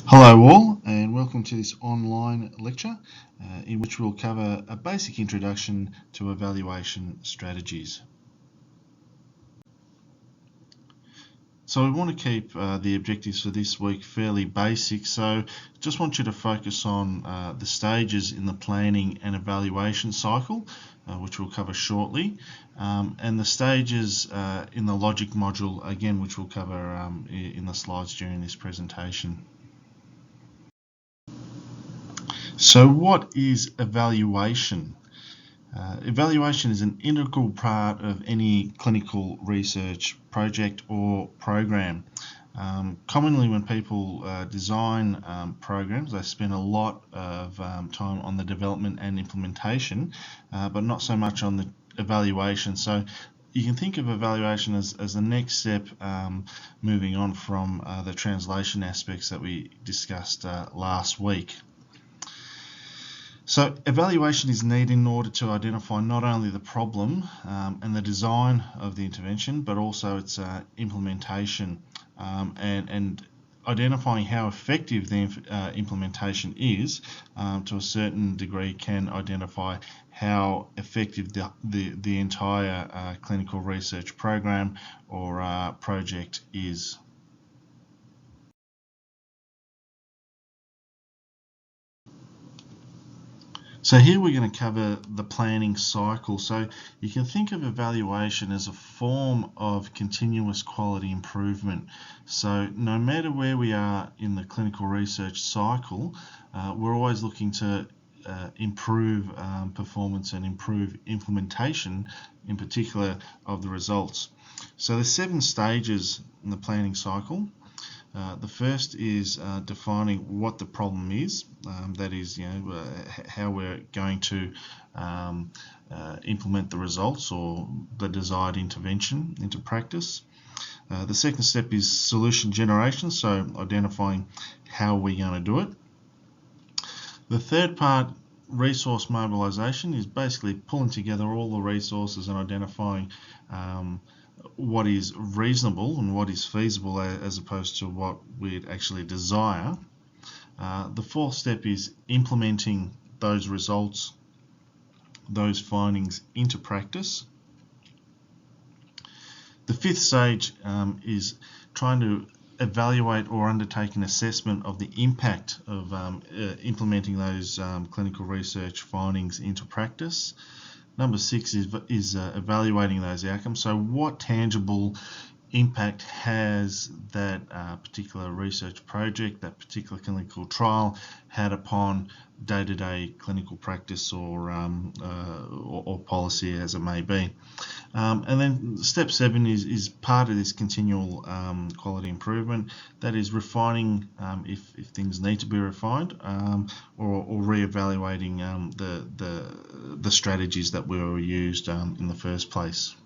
Hello all, and welcome to this online lecture in which we'll cover a basic introduction to evaluation strategies. So we want to keep the objectives for this week fairly basic, so just want you to focus on the stages in the planning and evaluation cycle, which we'll cover shortly, and the stages in the logic module, again, which we'll cover in the slides during this presentation. So what is evaluation? Evaluation is an integral part of any clinical research project or program. Commonly when people design programs, they spend a lot of time on the development and implementation, but not so much on the evaluation. So you can think of evaluation as the next step, moving on from the translation aspects that we discussed last week. So evaluation is needed in order to identify not only the problem and the design of the intervention, but also its implementation, and identifying how effective the implementation is to a certain degree can identify how effective the entire clinical research program or project is. So here we're going to cover the planning cycle. So you can think of evaluation as a form of continuous quality improvement. So no matter where we are in the clinical research cycle, we're always looking to improve performance and improve implementation, in particular of the results. So there's 7 stages in the planning cycle. The first is defining what the problem is, that is, how we're going to implement the results or the desired intervention into practice. The second step is solution generation, so identifying how we're going to do it. The third part, resource mobilization, is basically pulling together all the resources and identifying what is reasonable and what is feasible as opposed to what we'd actually desire. The fourth step is implementing those results, those findings into practice. The fifth stage is trying to evaluate or undertake an assessment of the impact of implementing those clinical research findings into practice. Number 6 is evaluating those outcomes. So what tangible impact has that particular research project, that particular clinical trial had upon day-to-day clinical practice or policy as it may be. And then step 7 is part of this continual quality improvement, that is refining if things need to be refined, or re-evaluating the strategies that were used in the first place.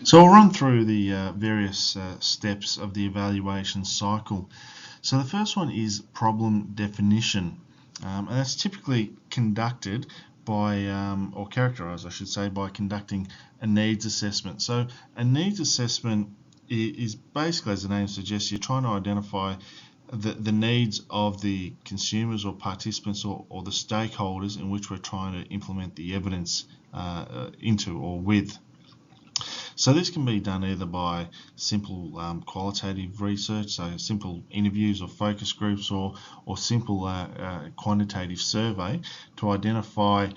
So I'll run through the various steps of the evaluation cycle. So the first one is problem definition, and that's typically conducted by, or characterized I should say, by conducting a needs assessment. So a needs assessment is basically, as the name suggests, you're trying to identify the needs of the consumers or participants or the stakeholders in which we're trying to implement the evidence into or with. So this can be done either by simple qualitative research, so simple interviews or focus groups, or simple quantitative survey to identify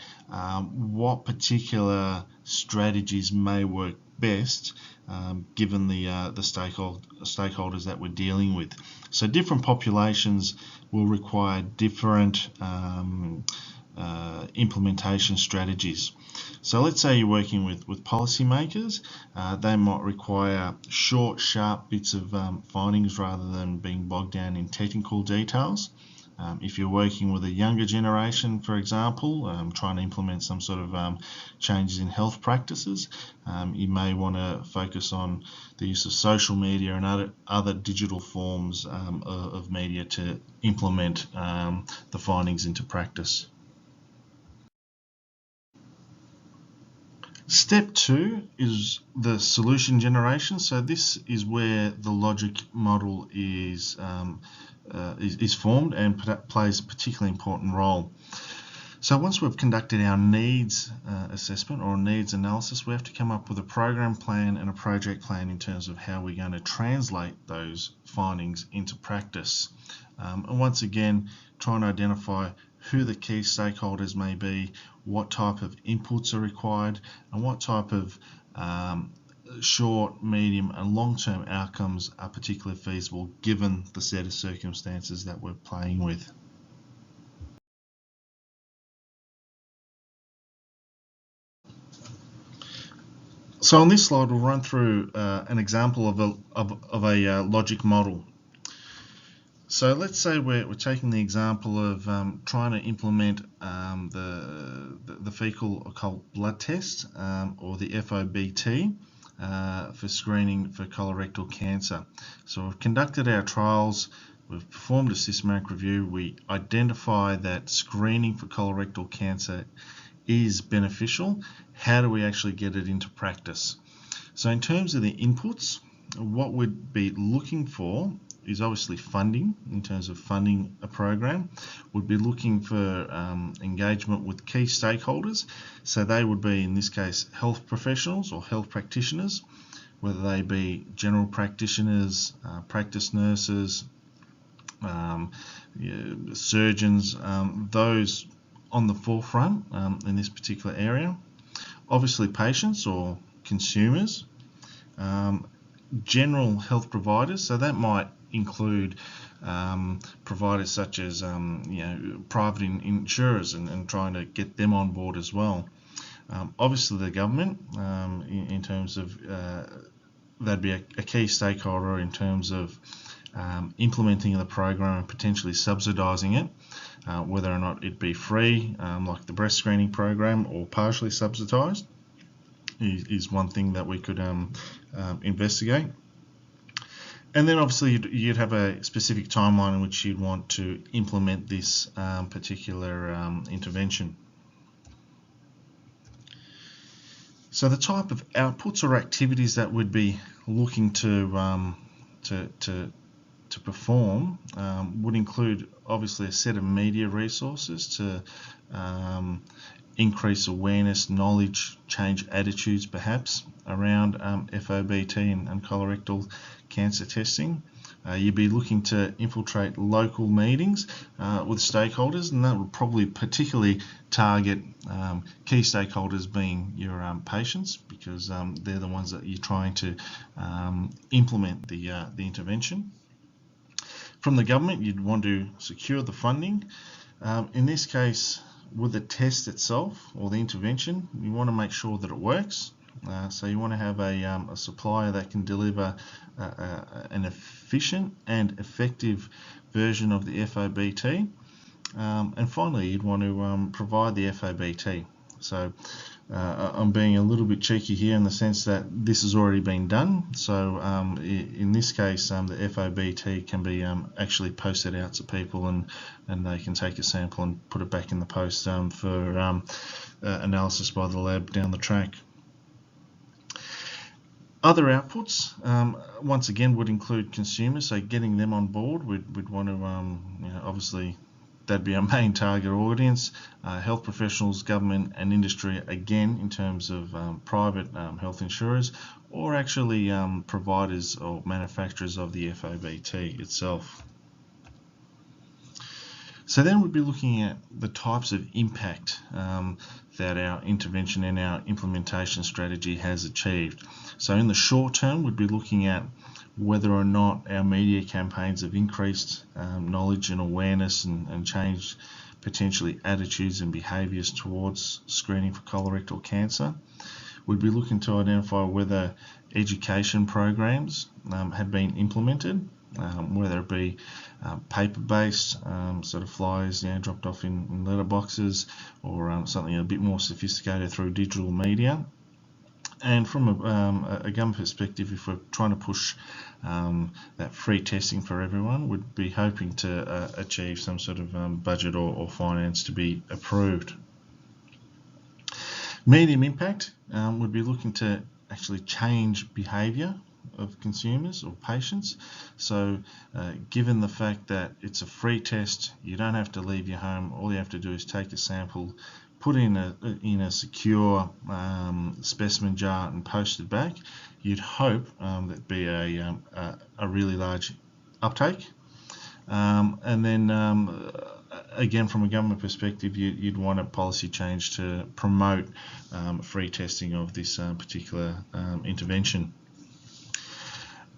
what particular strategies may work best given the stakeholders that we're dealing with. So different populations will require different implementation strategies. So let's say you're working with policymakers, they might require short, sharp bits of findings rather than being bogged down in technical details. If you're working with a younger generation, for example, trying to implement some sort of changes in health practices, you may want to focus on the use of social media and other digital forms of media to implement the findings into practice. Step 2 is the solution generation. So this is where the logic model is formed and plays a particularly important role. So once we've conducted our needs assessment or needs analysis, we have to come up with a program plan and a project plan in terms of how we're going to translate those findings into practice. And once again, trying to identify who the key stakeholders may be, what type of inputs are required, and what type of short, medium, and long-term outcomes are particularly feasible given the set of circumstances that we're playing with. So on this slide, we'll run through an example of a logic model. So let's say we're taking the example of trying to implement the fecal occult blood test or the FOBT for screening for colorectal cancer. So we've conducted our trials, we've performed a systematic review, we identify that screening for colorectal cancer is beneficial. How do we actually get it into practice? So in terms of the inputs, what we'd be looking for is obviously funding. In terms of funding a program, we'd be looking for engagement with key stakeholders. So they would be, in this case, health professionals or health practitioners, whether they be general practitioners, practice nurses, surgeons, those on the forefront in this particular area. Obviously patients or consumers, general health providers, so that might include providers such as private insurers and trying to get them on board as well. Obviously the government, in terms of that'd be a key stakeholder in terms of implementing the program and potentially subsidising it, whether or not it be free, like the breast screening program, or partially subsidised is one thing that we could investigate. And then obviously you'd have a specific timeline in which you'd want to implement this particular intervention. So the type of outputs or activities that we'd be looking to perform would include obviously a set of media resources to increase awareness, knowledge, change attitudes perhaps around FOBT and colorectal cancer testing. You'd be looking to infiltrate local meetings with stakeholders, and that would probably particularly target key stakeholders being your patients, because they're the ones that you're trying to implement the intervention. From the government, you'd want to secure the funding. In this case, with the test itself or the intervention, you want to make sure that it works. So you want to have a supplier that can deliver an efficient and effective version of the FOBT. And finally, you'd want to provide the FOBT. So I'm being a little bit cheeky here in the sense that this has already been done. So in this case, the FOBT can be actually posted out to people, and they can take a sample and put it back in the post for analysis by the lab down the track. Other outputs, once again, would include consumers, so getting them on board. We'd want to, obviously, that'd be our main target audience. Health professionals, government, and industry, again, in terms of private health insurers, or actually providers or manufacturers of the FOBT itself. So then we'd be looking at the types of impact that our intervention and our implementation strategy has achieved. So in the short term, we'd be looking at whether or not our media campaigns have increased knowledge and awareness and changed potentially attitudes and behaviours towards screening for colorectal cancer. We'd be looking to identify whether education programs have been implemented, whether it be paper-based sort of flyers, dropped off in letterboxes, or something a bit more sophisticated through digital media. And from a government perspective, if we're trying to push that free testing for everyone, we'd be hoping to achieve some sort of budget or finance to be approved. Medium impact would be looking to actually change behaviour of consumers or patients. So given the fact that it's a free test, you don't have to leave your home, all you have to do is take a sample, put it in a secure specimen jar and post it back. You'd hope that'd be a really large uptake. And then again, from a government perspective, you'd want a policy change to promote free testing of this particular intervention.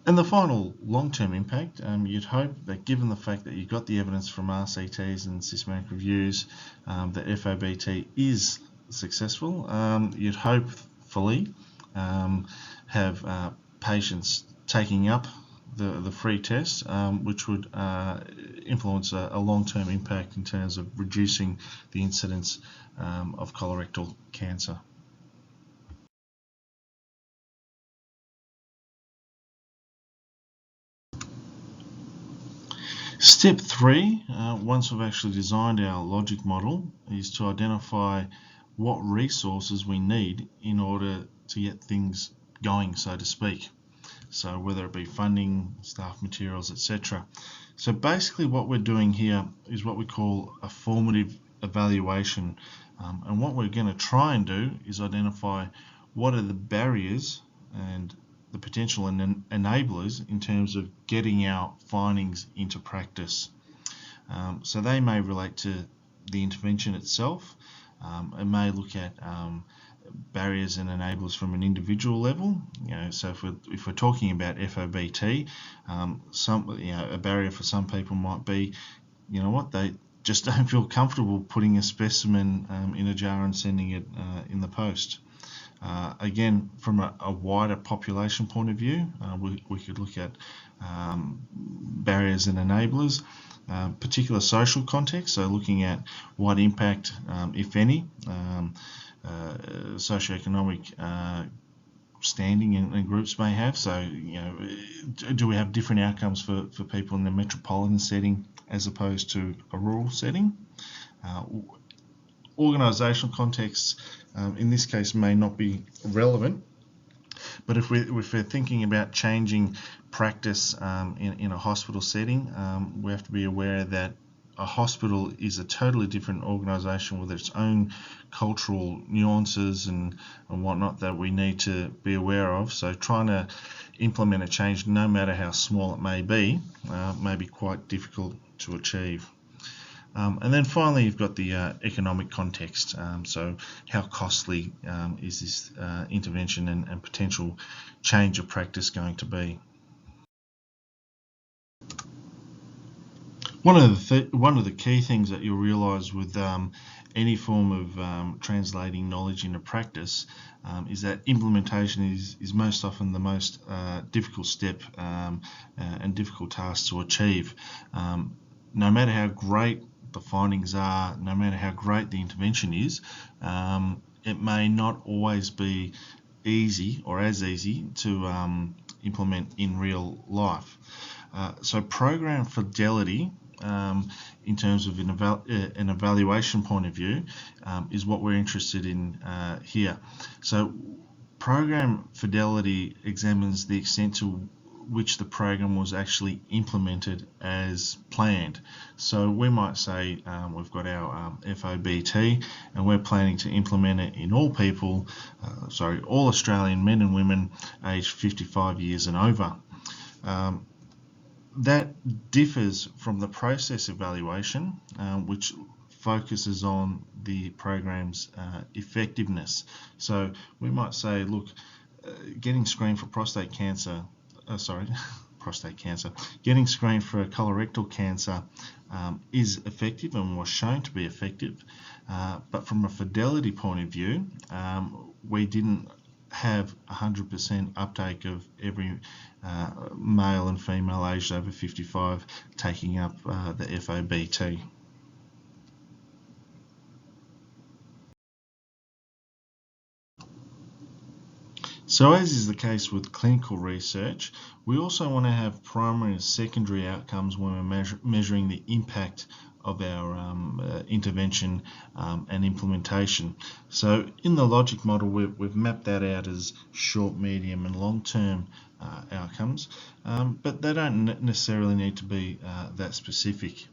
And the final long-term impact, you'd hope that given the fact that you've got the evidence from RCTs and systematic reviews that FOBT is successful, you'd hopefully have patients taking up the free test, which would influence a long-term impact in terms of reducing the incidence of colorectal cancer. Step 3, once we've actually designed our logic model, is to identify what resources we need in order to get things going, so to speak. So whether it be funding, staff materials, etc. So basically what we're doing here is what we call a formative evaluation. And what we're going to try and do is identify what are the barriers and the potential enablers in terms of getting our findings into practice. So they may relate to the intervention itself. It may look at barriers and enablers from an individual level. So if we're talking about FOBT, a barrier for some people might be, they just don't feel comfortable putting a specimen in a jar and sending it in the post. Again, from a wider population point of view, we could look at barriers and enablers, particular social context, so looking at what impact, if any, socioeconomic standing and groups may have. So, do we have different outcomes for people in the metropolitan setting as opposed to a rural setting? Organisational contexts, in this case, may not be relevant, but if we're thinking about changing practice in a hospital setting, we have to be aware that a hospital is a totally different organisation with its own cultural nuances and whatnot that we need to be aware of. So trying to implement a change, no matter how small it may be quite difficult to achieve. And then finally, you've got the economic context. So how costly is this intervention and potential change of practice going to be? One of the key things that you'll realise with any form of translating knowledge into practice is that implementation is most often the most difficult step and difficult task to achieve. No matter how great the findings are, no matter how great the intervention is, it may not always be easy or as easy to implement in real life. So program fidelity, in terms of an evaluation point of view, is what we're interested in here. So program fidelity examines the extent to which the program was actually implemented as planned. So we might say we've got our FOBT and we're planning to implement it in all people, all Australian men and women aged 55 years and over. That differs from the process evaluation, which focuses on the program's effectiveness. So we might say, look, getting screened for prostate cancer, getting screened for colorectal cancer is effective and was shown to be effective, but from a fidelity point of view, we didn't have 100% uptake of every male and female aged over 55 taking up the FOBT. So as is the case with clinical research, we also want to have primary and secondary outcomes when we're measuring the impact of our intervention and implementation. So in the logic model, we've mapped that out as short, medium and long-term outcomes, but they don't necessarily need to be that specific.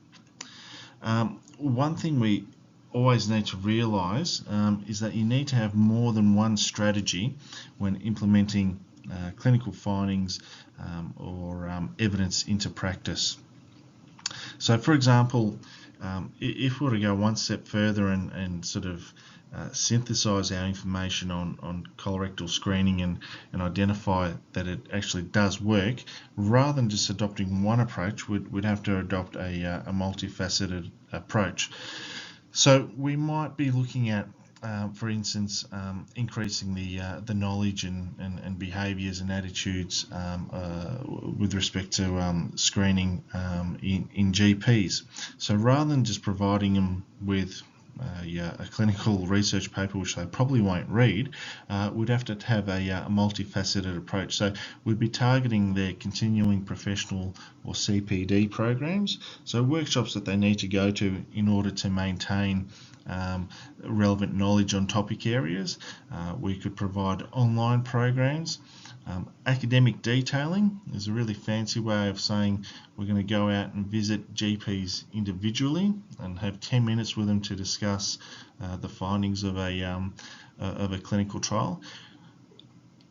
One thing we always need to realise is that you need to have more than one strategy when implementing clinical findings or evidence into practice. So for example, if we were to go one step further and sort of synthesize our information on colorectal screening and identify that it actually does work, rather than just adopting one approach, we'd have to adopt a multifaceted approach. So we might be looking at, for instance, increasing the knowledge and behaviours and attitudes with respect to screening in GPs. So rather than just providing them with a clinical research paper which they probably won't read, we'd have to have a multifaceted approach. So we'd be targeting their continuing professional or CPD programs, so workshops that they need to go to in order to maintain relevant knowledge on topic areas. We could provide online programs. Academic detailing is a really fancy way of saying we're going to go out and visit GPs individually and have 10 minutes with them to discuss the findings of a clinical trial.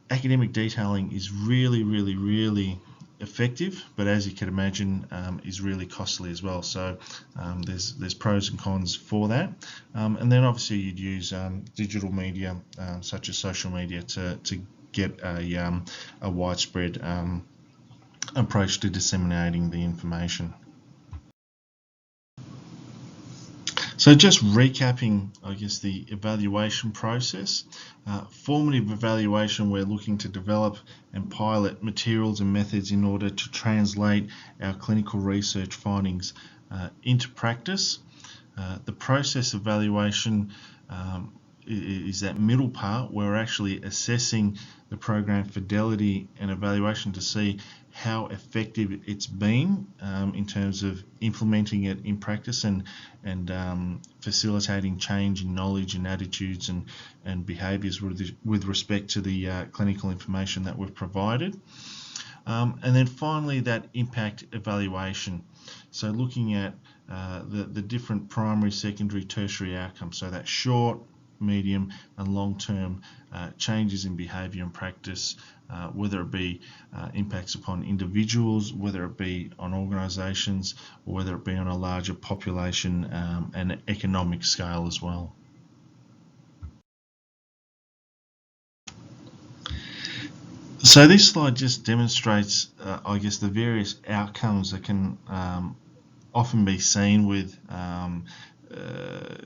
Academic detailing is really effective, but as you can imagine, is really costly as well. So there's pros and cons for that. And then obviously you'd use digital media such as social media to get a widespread approach to disseminating the information. So just recapping, I guess, the evaluation process. Formative evaluation, we're looking to develop and pilot materials and methods in order to translate our clinical research findings into practice. The process evaluation is that middle part where we're actually assessing the program fidelity and evaluation to see how effective it's been in terms of implementing it in practice and facilitating change in knowledge and attitudes and behaviours with respect to the clinical information that we've provided. And then finally, that impact evaluation. So looking at the different primary, secondary, tertiary outcomes. So that short, medium and long-term changes in behaviour and practice, whether it be impacts upon individuals, whether it be on organisations, or whether it be on a larger population and economic scale as well. So this slide just demonstrates, I guess, the various outcomes that can often be seen with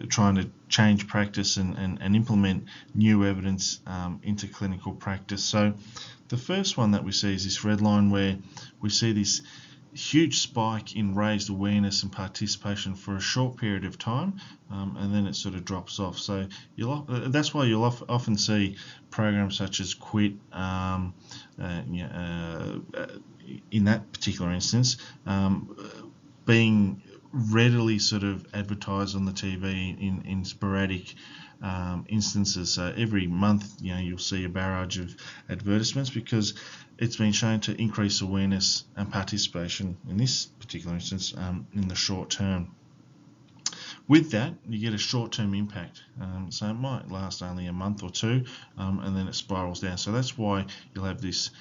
trying to change practice and implement new evidence into clinical practice. So the first one that we see is this red line where we see this huge spike in raised awareness and participation for a short period of time, and then it sort of drops off. So that's why you'll often see programs such as QUIT in that particular instance being readily sort of advertised on the TV in sporadic instances. So every month, you'll see a barrage of advertisements because it's been shown to increase awareness and participation in this particular instance in the short term. With that, you get a short-term impact. So it might last only a month or two, and then it spirals down. So that's why you'll have this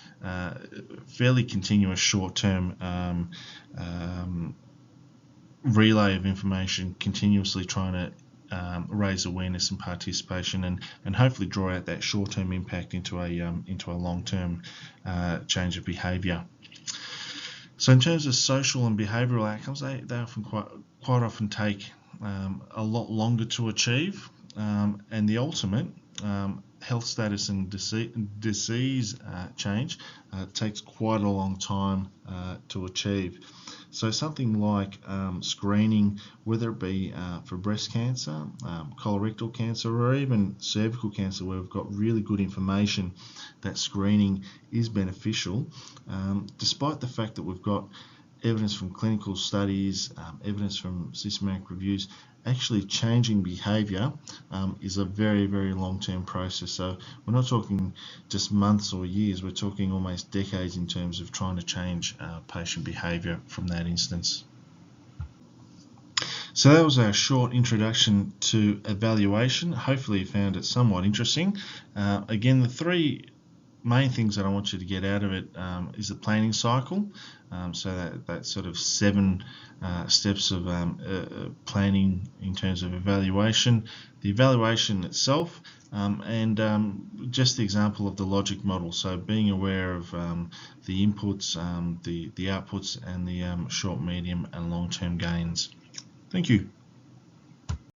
fairly continuous short-term relay of information continuously trying to raise awareness and participation and hopefully draw out that short-term impact into a long-term change of behaviour. So in terms of social and behavioural outcomes, they often quite often take a lot longer to achieve, and the ultimate health status and disease change takes quite a long time to achieve. So something like screening, whether it be for breast cancer, colorectal cancer, or even cervical cancer, where we've got really good information that screening is beneficial, despite the fact that we've got evidence from clinical studies, evidence from systematic reviews, actually changing behaviour is a very, very long-term process. So we're not talking just months or years, we're talking almost decades in terms of trying to change patient behaviour from that instance. So that was our short introduction to evaluation. Hopefully you found it somewhat interesting. Again, the three main things that I want you to get out of it is the planning cycle. So that sort of 7 steps of planning in terms of evaluation, the evaluation itself, and just the example of the logic model. So being aware of the inputs, the outputs, and the short, medium, and long-term gains. Thank you.